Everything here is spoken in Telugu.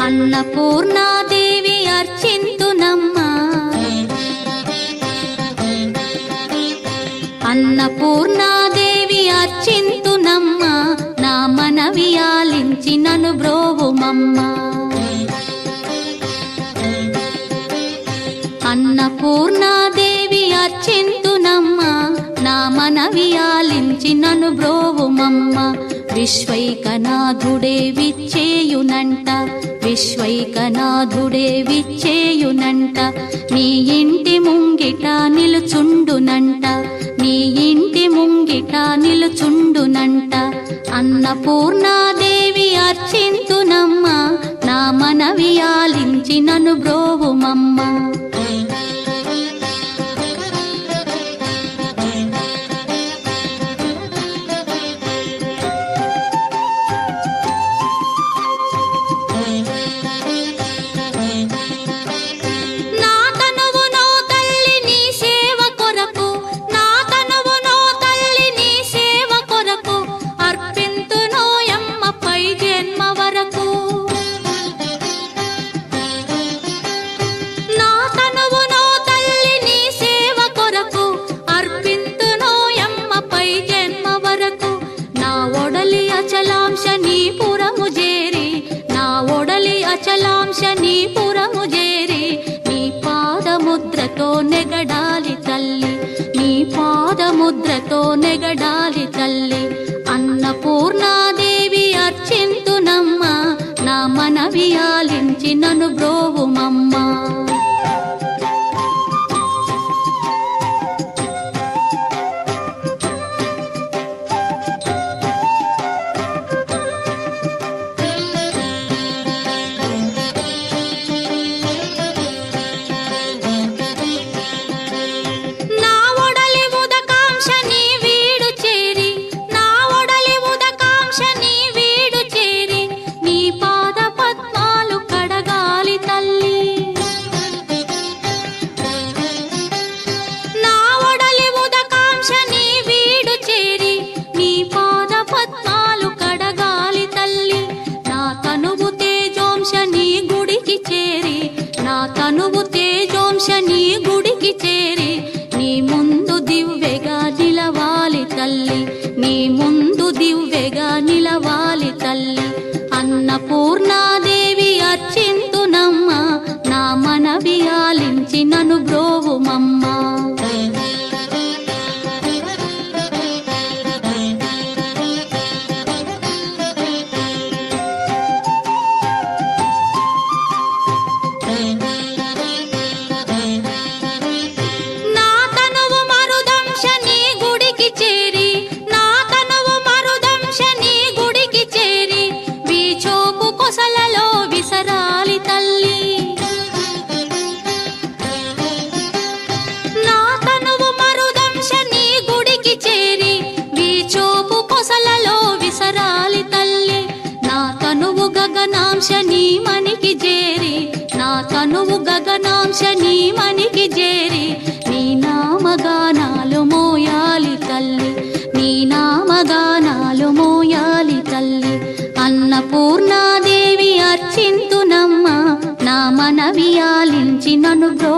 అన్నపూర్ణాదేవి అర్చింతునమ్మా, అన్నపూర్ణాదేవి అర్చింతునమ్మా, నా మనవి ఆలించి నన్ను బ్రోవుమమ్మా. అన్నపూర్ణాదేవి అర్చింతునమ్మా, నా మనవి ఆలించి నన్ను బ్రోవుమమ్మా. విశ్వైకనాథుడే విచ్చేయునంట, విశ్వైకనాథుడే విచ్చేయునంట, నీ ఇంటి ముంగిట నిలుచుండునంట, నీ ఇంటి ముంగిట నిలుచుండునంట. అన్నపూర్ణాదేవి అర్చింతునమ్మా, నా మనవి ఆలించి నన్ను బ్రోవుమమ్మా. అచలాంశనీపురము చేరి నీ పాదముద్రతో నెగడాలి తల్లి, నీ పాదముద్రతో నెగడాలి తల్లి. అన్నపూర్ణాదేవి అర్చింతునమ్మా, నా మనవి ఆలించి నన్ను బ్రోవుమమ్మా. తనువు తేజోంశని గుడికి చేరి నీ ముందు దివ్వెగా నిలవాలి తల్లి, నీ ముందు దివ్వెగా నిలవాలి తల్లి. అన్నపూర్ణాదేవి అర్చింతునమ్మా, నా మనవి ఆలించి నన్ను బ్రోవుమమ్మా. గగనాంశని మనికి చేరి, నా తనువు గగనాంశని మనికి చేరి నీ నామగానాలు మోయాలి తల్లి, నీ నామగానాలు మోయాలి తల్లి. అన్నపూర్ణాదేవి అర్చింతునమ్మా, నా మనవి ఆలించి నన్ను బ్రో